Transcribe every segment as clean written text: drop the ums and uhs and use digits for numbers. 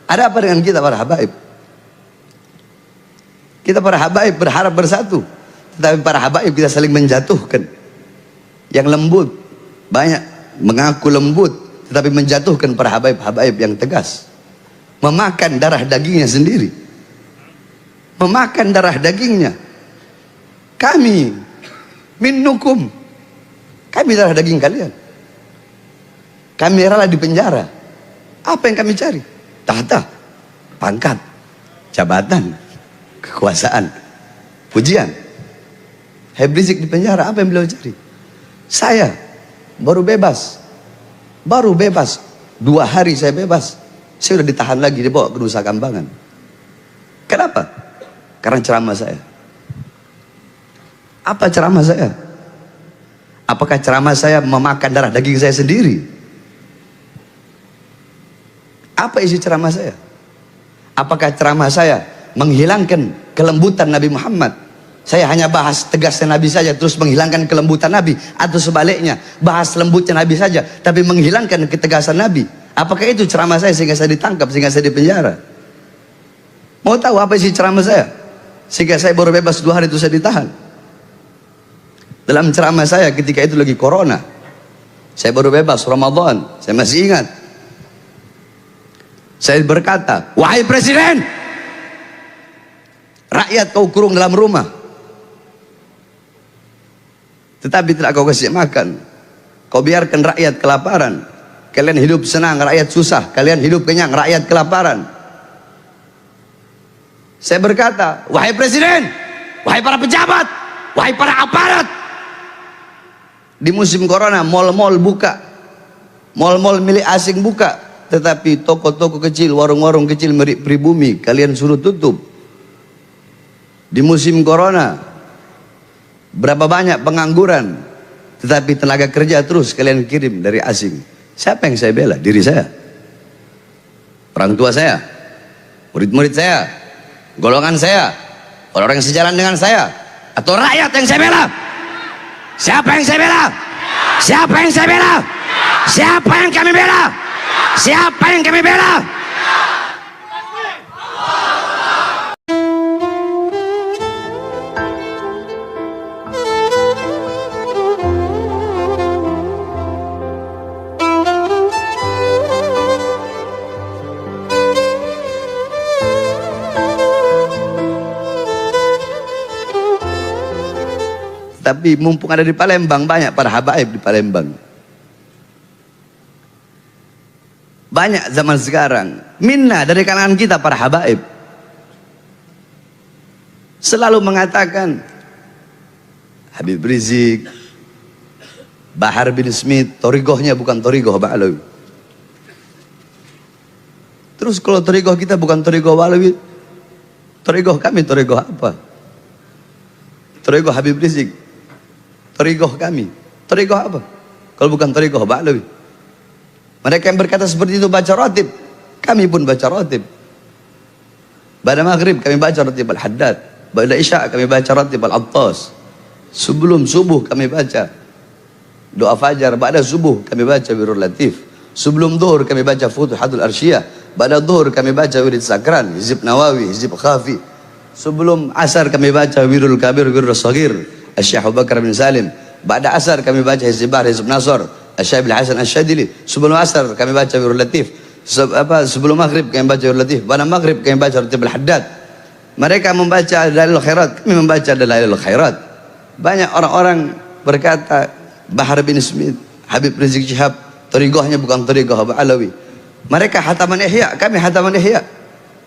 Ada apa dengan kita para habaib? Kita para habaib berharap bersatu, tetapi para habaib kita saling menjatuhkan. Yang lembut banyak mengaku lembut, tetapi menjatuhkan para habaib-habaib yang tegas. Memakan darah dagingnya sendiri, memakan darah dagingnya. Kami minnukum, kami darah daging kalian. Kami rela di penjara. Apa yang kami cari? Tahta, pangkat, jabatan, kekuasaan, pujian. Habib Rizik di penjara, apa yang beliau cari? Saya baru bebas 2 hari saya bebas, saya sudah ditahan lagi, dibawa ke Nusa Kambangan. Kenapa? Karena ceramah saya. Apa ceramah saya? Apakah ceramah saya memakan darah daging saya sendiri? Apa isi ceramah saya? Apakah ceramah saya menghilangkan kelembutan Nabi Muhammad? Saya hanya bahas tegasnya Nabi saja terus menghilangkan kelembutan Nabi, atau sebaliknya bahas lembutnya Nabi saja tapi menghilangkan ketegasan Nabi? Apakah itu ceramah saya sehingga saya ditangkap, sehingga saya dipenjara? Mau tahu apa isi ceramah saya sehingga saya baru bebas 2 hari itu saya ditahan? Dalam ceramah saya ketika itu lagi corona, saya baru bebas Ramadan, saya masih ingat. Saya berkata, wahai presiden, rakyat kau kurung dalam rumah, tetapi tidak kau kasih makan. Kau biarkan rakyat kelaparan. Kalian hidup senang, rakyat susah. Kalian hidup kenyang, rakyat kelaparan. Saya berkata, wahai presiden, wahai para pejabat, wahai para aparat, di musim corona mal-mal buka, mal-mal milik asing buka, tetapi toko-toko kecil, warung-warung kecil milik pribumi kalian suruh tutup. Di musim corona berapa banyak pengangguran, tetapi tenaga kerja terus kalian kirim dari asing. Siapa yang saya bela? Diri saya, orang tua saya, murid-murid saya, golongan saya, orang-orang yang sejalan dengan saya, atau rakyat yang saya bela? Siapa yang saya bela? Siapa yang saya bela? Siapa yang kami bela? Siapa yang kami bela? Tapi mumpung ada di Palembang, banyak para habaib di Palembang. Banyak zaman sekarang minna dari kalangan kita para habaib selalu mengatakan Habib Rizik, Bahar bin Smith, torigohnya bukan torigoh Ba'alawi. Terus kalau torigoh kita bukan torigoh Ba'alawi, torigoh kami torigoh apa? Torigoh Habib Rizik, torigoh kami, torigoh apa? Kalau bukan torigoh Ba'alawi. Mereka yang berkata seperti itu baca rotib, kami pun baca rotib. Pada maghrib kami baca rotib Al-Haddad, pada isya kami baca rotib Al-Attas, sebelum subuh kami baca doa fajar, pada subuh kami baca Wirul Latif, sebelum zuhur kami baca Futuhatul Arsyiyah, pada zuhur kami baca Wirid Sakran, Hizib Nawawi, Hizib Khafi, sebelum asar kami baca Wirul Kabir, Wirul Saghir, Syekh Abu Bakar bin Salim, pada asar kami baca Hizib Bahr, Hizib Nasr, Syekh Hasan Asy-Syadili, sebelum asar kami baca Wirul Latif, sebelum maghrib kami baca Wirul Latif, pada maghrib kami baca Ratib Al-Haddad. Mereka membaca Dalailul Khairat, kami membaca Dalailul Khairat. Banyak orang-orang berkata Bahar bin Smith, Habib Rizik Syihab, torigohnya bukan torigoh Ba'alawi. Mereka hataman Ihya, kami hataman Ihya.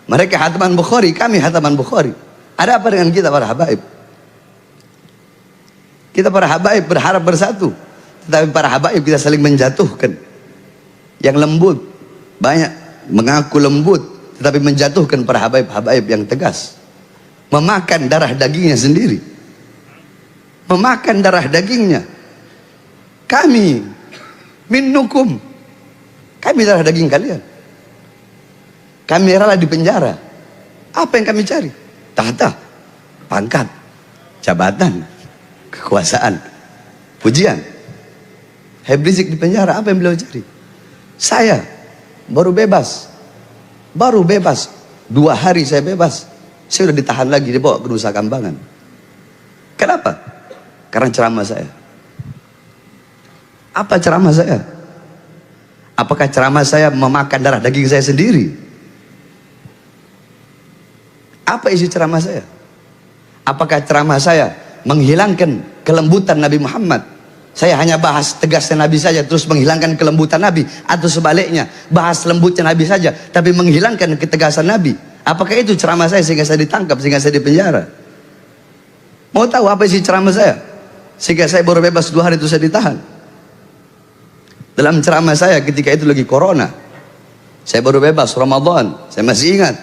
Mereka hataman Bukhari, kami hataman Bukhari. Ada apa dengan kita para habaib? Kita para habaib berharap bersatu, tetapi para habaib kita saling menjatuhkan. Yang lembut banyak mengaku lembut, tetapi menjatuhkan para habaib-habaib yang tegas. Memakan darah dagingnya sendiri, memakan darah dagingnya. Kami minnukum, kami darah daging kalian. Kami rela di penjara. Apa yang kami cari? Tahta, pangkat, jabatan, kekuasaan, pujian. Habib Rizik di penjara, apa yang beliau cari? Saya baru bebas Baru bebas 2 hari saya bebas, saya udah ditahan lagi, dibawa ke Nusa Kambangan. Kenapa? Karena ceramah saya. Apa ceramah saya? Apakah ceramah saya memakan darah daging saya sendiri? Apa isi ceramah saya? Apakah ceramah saya menghilangkan kelembutan Nabi Muhammad? Saya hanya bahas tegasnya Nabi saja terus menghilangkan kelembutan Nabi, atau sebaliknya bahas lembutnya Nabi saja tapi menghilangkan ketegasan Nabi? Apakah itu ceramah saya sehingga saya ditangkap, sehingga saya dipenjara? Mau tahu apa isi ceramah saya sehingga saya baru bebas 2 hari itu saya ditahan? Dalam ceramah saya ketika itu lagi corona, saya baru bebas Ramadan, saya masih ingat.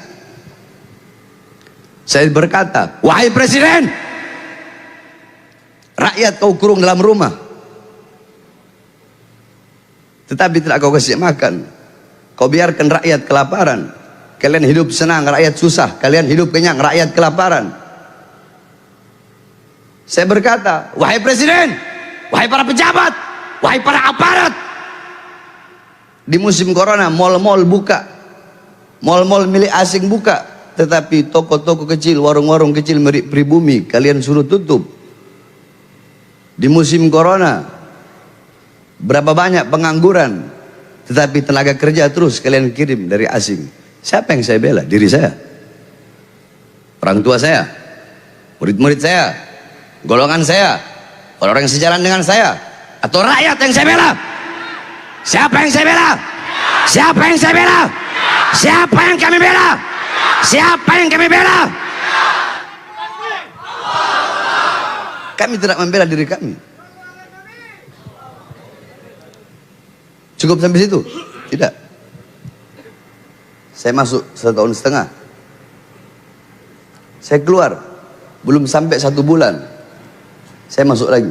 Saya berkata, wahai presiden, rakyat kau kurung dalam rumah, tetapi tidak kau kasih makan. Kau biarkan rakyat kelaparan. Kalian hidup senang, rakyat susah. Kalian hidup kenyang, rakyat kelaparan. Saya berkata, wahai presiden, wahai para pejabat, wahai para aparat, di musim corona mal-mal buka, mal-mal milik asing buka, tetapi toko-toko kecil, warung-warung kecil milik pribumi kalian suruh tutup. Di musim corona berapa banyak pengangguran, tetapi tenaga kerja terus kalian kirim dari asing. Siapa yang saya bela? Diri saya, orang tua saya, murid-murid saya, golongan saya, orang-orang yang sejalan dengan saya, atau rakyat yang saya bela? Siapa yang saya bela? Siapa yang saya bela? Siapa yang kami bela? Siapa yang kami bela? Kami tidak membela diri kami. Cukup sampai situ? Tidak. Saya masuk 1,5 tahun. Saya keluar, belum sampai 1 bulan, saya masuk lagi.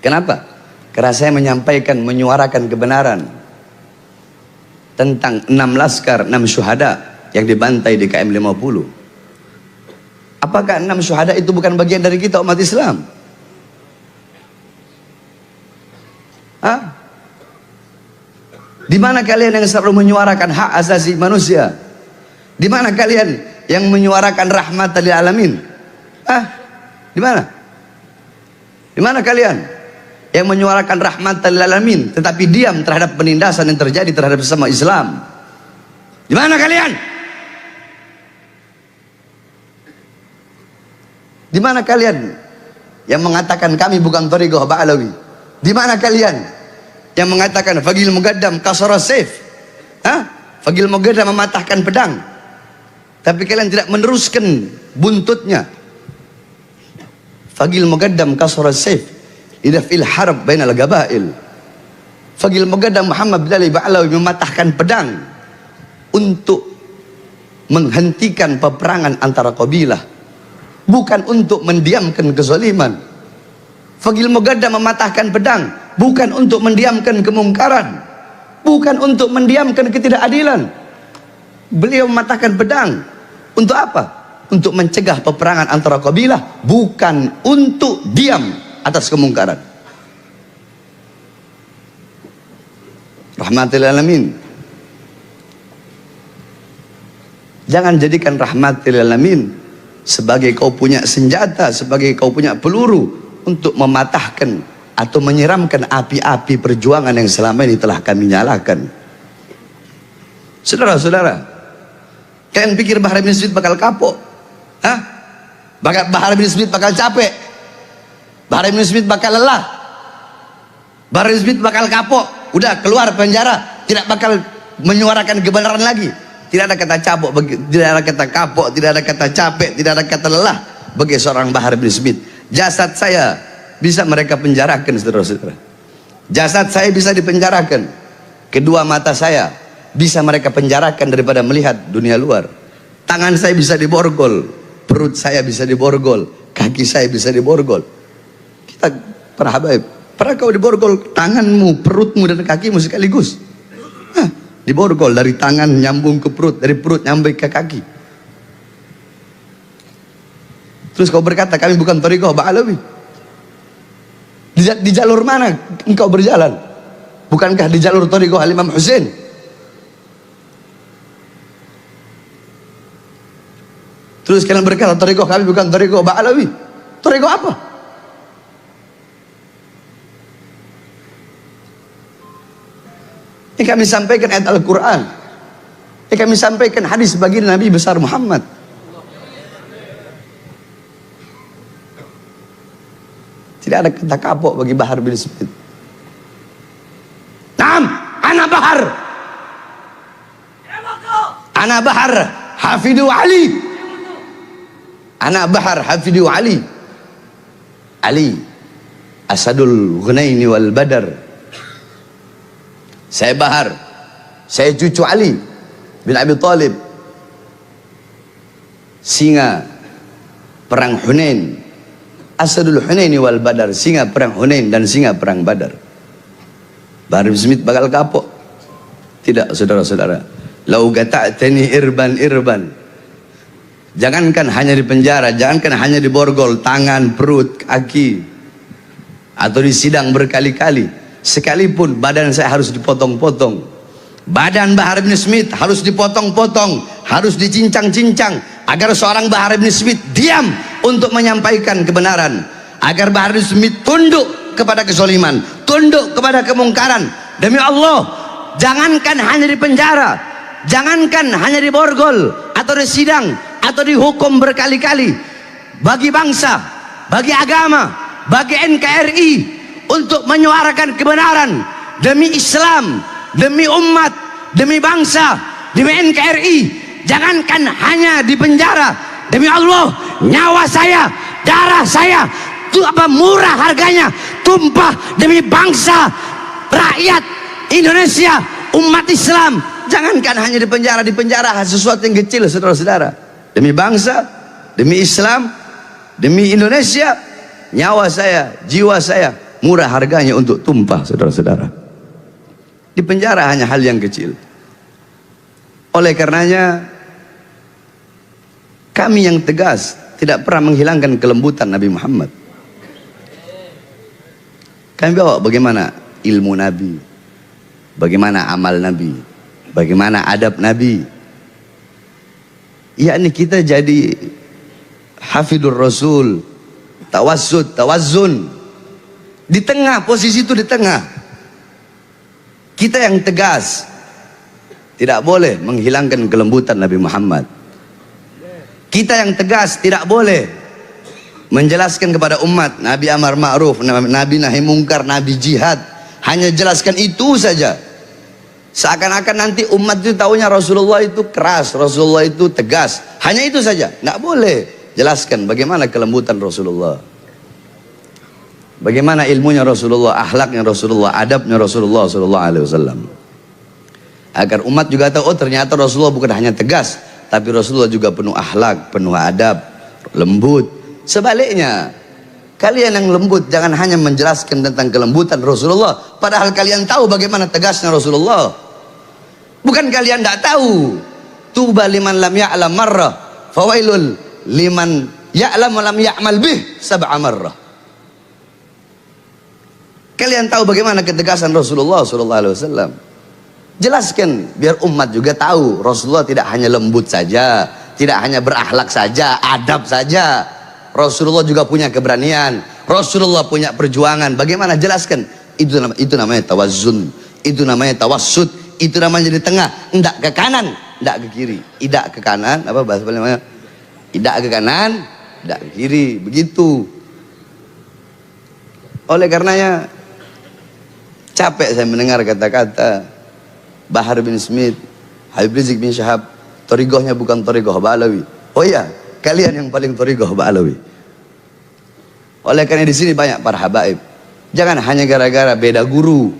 Kenapa? Karena saya menyampaikan, menyuarakan kebenaran tentang 6 laskar, 6 syuhada yang dibantai di KM 50. Apakah 6 syuhada itu bukan bagian dari kita umat Islam? Hah? Di mana kalian yang selalu menyuarakan hak asasi manusia? Di mana kalian yang menyuarakan rahmat lil alamin? Hah? Di mana? Di mana kalian yang menyuarakan rahmat lil alamin tetapi diam terhadap penindasan yang terjadi terhadap sesama Islam? Di mana kalian? Di mana kalian yang mengatakan kami bukan thariqah Ba'alawi? Di mana kalian yang mengatakan Fagil Mugaddam kasara saif? Hah? Fagil Mugaddam mematahkan pedang, tapi kalian tidak meneruskan buntutnya. Fagil Mugaddam kasara saif idza fil harb bainal gabail. Fagil Mugaddam Muhammad bin Ali Ba'alawi mematahkan pedang untuk menghentikan peperangan antara kabilah, bukan untuk mendiamkan kezaliman. Fagil Mugaddam mematahkan pedang bukan untuk mendiamkan kemungkaran, bukan untuk mendiamkan ketidakadilan. Beliau mematahkan pedang untuk apa? Untuk mencegah peperangan antara kabilah, bukan untuk diam atas kemungkaran. Rahmatil alamin. Jangan jadikan rahmatil alamin sebagai kau punya senjata, sebagai kau punya peluru untuk mematahkan atau menyiramkan api-api perjuangan yang selama ini telah kami nyalakan. Saudara-saudara, kalian pikir Bahar bin Smith bakal kapok? Hah? Bahar bin Smith bakal capek? Bahar bin Smith bakal lelah? Bahar bin Smith bakal kapok? Udah keluar penjara, tidak bakal menyuarakan kebenaran lagi. Tidak ada kata capok, tidak ada kata kapok, tidak ada kata capek, tidak ada kata lelah bagi seorang Bahar bin Smith. Jasad saya bisa mereka penjarakan, saudara-saudara. Jasad saya bisa dipenjarakan. Kedua mata saya bisa mereka penjarakan daripada melihat dunia luar. Tangan saya bisa diborgol, perut saya bisa diborgol, kaki saya bisa diborgol. Kita para habaib, pernah kau diborgol tanganmu, perutmu dan kakimu sekaligus? Hah, diborgol dari tangan nyambung ke perut, dari perut nyambung ke kaki. Terus kau berkata kami bukan thariqah Ba'alawi. Di jalur mana engkau berjalan? Bukankah di jalur thariqah Imam Hussein? Terus kalian berkata thariqah kami bukan thariqah Ba'alawi. Thariqah apa? Ini kami sampaikan ayat Al-Quran. Ini kami sampaikan hadis baginda Nabi besar Muhammad. Tidak ada kata kapok bagi Bahar bin Smith. Naam, ana Bahar. Ana Bahar Hafidu Ali. Ana Bahar Hafidu Ali. Ali Asadul Ghunaini wal Badar. Saya Bahar, saya cucu Ali bin Abi Thalib, singa perang Hunain. Asadul Hunaini wal Badar, singa perang Hunain dan singa perang Badar. Bahar bin Smith bakal kapok? Tidak, saudara-saudara. Lau gata'tani irban. Jangankan hanya di penjara, jangankan hanya di borgol, tangan, perut, kaki, atau di sidang berkali-kali, sekalipun badan saya harus dipotong-potong. Badan Bahar bin Smith harus dipotong-potong, harus dicincang-cincang, agar seorang Bahar bin Smith diam untuk menyampaikan kebenaran, agar Bahar bin Smith tunduk kepada kezaliman, tunduk kepada kemungkaran. Demi Allah, jangankan hanya di penjara, jangankan hanya di borgol atau di sidang atau dihukum berkali-kali, bagi bangsa, bagi agama, bagi NKRI untuk menyuarakan kebenaran demi Islam, demi umat, demi bangsa, demi NKRI. Jangankan hanya di penjara, demi Allah, nyawa saya, darah saya, itu apa murah harganya, tumpah demi bangsa, rakyat Indonesia, umat Islam. Jangankan hanya di penjara sesuatu yang kecil, saudara-saudara. Demi bangsa, demi Islam, demi Indonesia, nyawa saya, jiwa saya, murah harganya untuk tumpah, saudara-saudara. Di penjara hanya hal yang kecil. Oleh karenanya, kami yang tegas tidak pernah menghilangkan kelembutan Nabi Muhammad. Kami bawa bagaimana ilmu Nabi, bagaimana amal Nabi, bagaimana adab Nabi. Yakni kita jadi Hafidur Rasul, tawazzun. Di tengah, posisi itu di tengah. Kita yang tegas, tidak boleh menghilangkan kelembutan Nabi Muhammad. Kita yang tegas tidak boleh menjelaskan kepada umat Nabi amar ma'ruf, Nabi nahi mungkar, Nabi jihad. Hanya jelaskan itu saja. Seakan-akan nanti umat itu taunya Rasulullah itu keras, Rasulullah itu tegas. Hanya itu saja. Nggak boleh. Jelaskan bagaimana kelembutan Rasulullah, bagaimana ilmunya Rasulullah, akhlaknya Rasulullah, adabnya Rasulullah sallallahu alaihi wasallam. Agar umat juga tahu, oh ternyata Rasulullah bukan hanya tegas, tapi Rasulullah juga penuh akhlak, penuh adab, lembut. Sebaliknya, kalian yang lembut jangan hanya menjelaskan tentang kelembutan Rasulullah, padahal kalian tahu bagaimana tegasnya Rasulullah. Bukan kalian tidak tahu. Tuba liman lam ya'lam marrah, fawailul liman ya'lam wa lam ya'mal bih sab'a marrah. Kalian tahu bagaimana ketegasan Rasulullah sallallahu alaihi wasallam. Jelaskan biar umat juga tahu Rasulullah tidak hanya lembut saja, tidak hanya berakhlak saja, adab saja. Rasulullah juga punya keberanian, Rasulullah punya perjuangan. Bagaimana jelaskan? Itu namanya tawazzun, itu namanya tawassut, itu namanya di tengah, enggak ke kanan, enggak ke kiri, tidak ke kanan, apa bahasa namanya? Tidak ke kanan, tidak ke kiri, begitu. Oleh karenanya capek saya mendengar kata-kata Bahar bin Smith, Habib Rizik bin Syihab, thariqahnya bukan thariqah Ba'alawi. Oh iya, kalian yang paling thariqah Ba'alawi. Oleh karena di sini banyak para habaib. Jangan hanya gara-gara beda guru,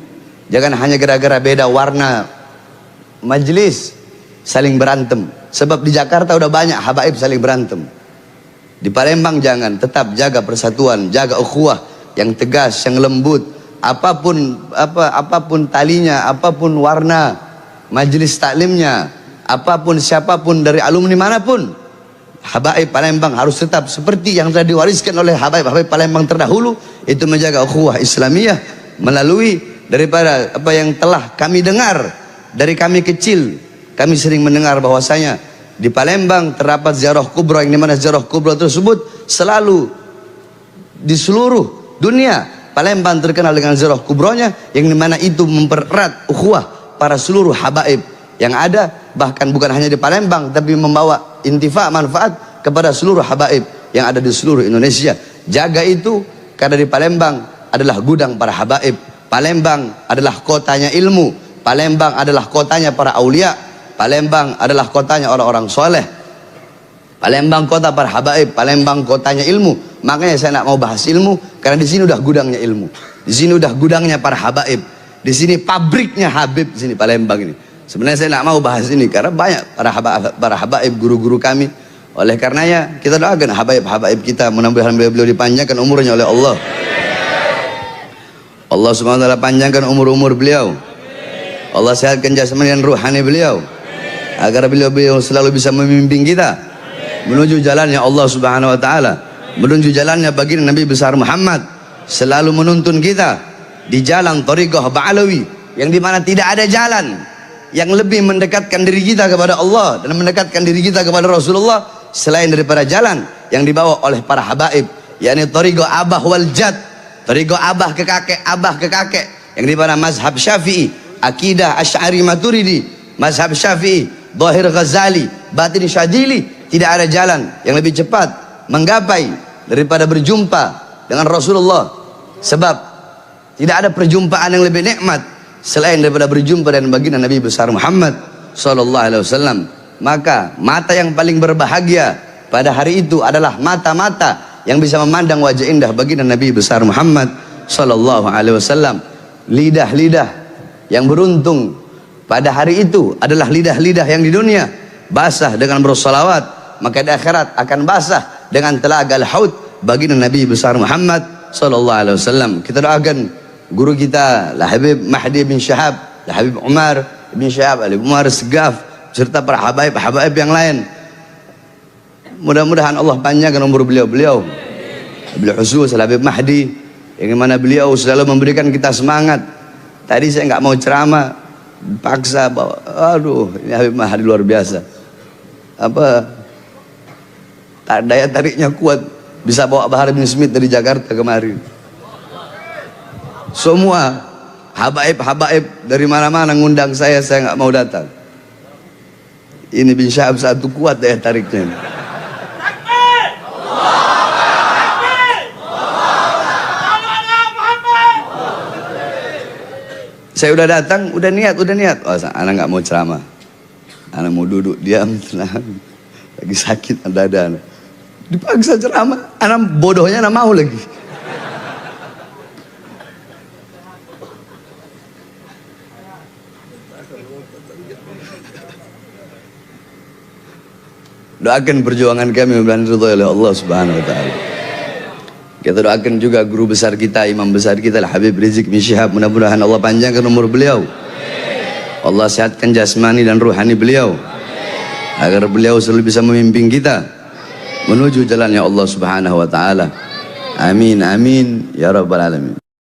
jangan hanya gara-gara beda warna majelis saling berantem. Sebab di Jakarta udah banyak habaib saling berantem. Di Palembang jangan, tetap jaga persatuan, jaga ukhuwah yang tegas, yang lembut. Apapun talinya, apapun warna majelis taklimnya, apapun siapapun dari alumni manapun, habaib Palembang harus tetap seperti yang telah diwariskan oleh habaib Palembang terdahulu, itu menjaga ukhuwah Islamiyah melalui daripada apa yang telah kami dengar dari kami kecil. Kami sering mendengar bahwasanya Di Palembang terdapat ziarah kubra, yang dimana ziarah kubra tersebut selalu di seluruh dunia. Palembang terkenal dengan ziarah kubronya, yang dimana itu mempererat ukhuwah para seluruh habaib yang ada, bahkan bukan hanya di Palembang, tapi membawa intifa, manfaat kepada seluruh habaib yang ada di seluruh Indonesia. Jaga itu, karena di Palembang adalah gudang para habaib. Palembang adalah kotanya ilmu. Palembang adalah kotanya para aulia. Palembang adalah kotanya orang-orang soleh. Palembang kota para habaib. Palembang kotanya ilmu. Makanya saya nak mau bahas ilmu, karena di sini udah gudangnya ilmu. Di sini udah gudangnya para habaib. Di sini pabriknya Habib, di sini Palembang ini. Sebenarnya saya nak mau bahas ini karena banyak para habaib, guru-guru kami. Oleh karenanya kita doakan habaib-habaib kita, mudah-mudahan beliau dipanjangkan umurnya oleh Allah. Allah Subhanahu wa taala panjangkan umur-umur beliau. Allah sehatkan jasmani dan ruhani beliau, agar beliau selalu bisa membimbing kita menuju jalannya Allah Subhanahu wa taala, menuju jalannya baginda Nabi besar Muhammad, selalu menuntun kita di jalan thariqah Ba'alawi, yang dimana tidak ada jalan yang lebih mendekatkan diri kita kepada Allah dan mendekatkan diri kita kepada Rasulullah selain daripada jalan yang dibawa oleh para habaib, yakni thariqah abah wal jad, thariqah abah ke kakek, yang dimana mazhab Syafi'i, akidah Asy'ari Maturidi, mazhab Syafi'i, Zahir Ghazali, Batin Syadili. Tidak ada jalan yang lebih cepat menggapai daripada berjumpa dengan Rasulullah, sebab tidak ada perjumpaan yang lebih nikmat selain daripada berjumpa dengan baginda Nabi besar Muhammad sallallahu alaihi wasallam. Maka mata yang paling berbahagia pada hari itu adalah mata-mata yang bisa memandang wajah indah baginda Nabi besar Muhammad sallallahu alaihi wasallam. Lidah-lidah yang beruntung pada hari itu adalah lidah-lidah yang di dunia basah dengan bersolawat, maka di akhirat akan basah dengan telaga al-haud baginda Nabi besar Muhammad sallallahu alaihi wasallam. Kita doakan guru kita Habib Mahdi bin Syahab, Habib Umar bin Syahab, Habib Umar Segaf, serta para habaib yang lain. Mudah-mudahan Allah panjangkan umur beliau. Beliau khusus Habib Mahdi, yang mana beliau selalu memberikan kita semangat. Tadi saya nggak mau ceramah, paksa bawa. Aduh, ini Habib Mahdi luar biasa. Daya tariknya kuat, bisa bawa Bahar bin Smith dari Jakarta kemarin. Semua habaib dari mana-mana ngundang saya nggak mau datang. Ini bin Syahab satu kuat daya tariknya. Saya udah datang, udah niat. Oh, anak nggak mau ceramah, anak mau duduk diam tenang, lagi sakit dada. Dipaksa ceramah, anak bodohnya anak mau lagi. Doakan perjuangan kami mudah-mudahan ridho oleh Allah Subhanahu wa taala. Kita doakan juga guru besar kita, imam besar kita Habib Rizik bin Syihab, mudah-mudahan Allah panjangkan umur beliau. Allah sehatkan jasmani dan ruhani beliau, agar beliau selalu bisa memimpin kita menuju jalannya Allah Subhanahu wa taala. Amin amin ya rabbal alamin.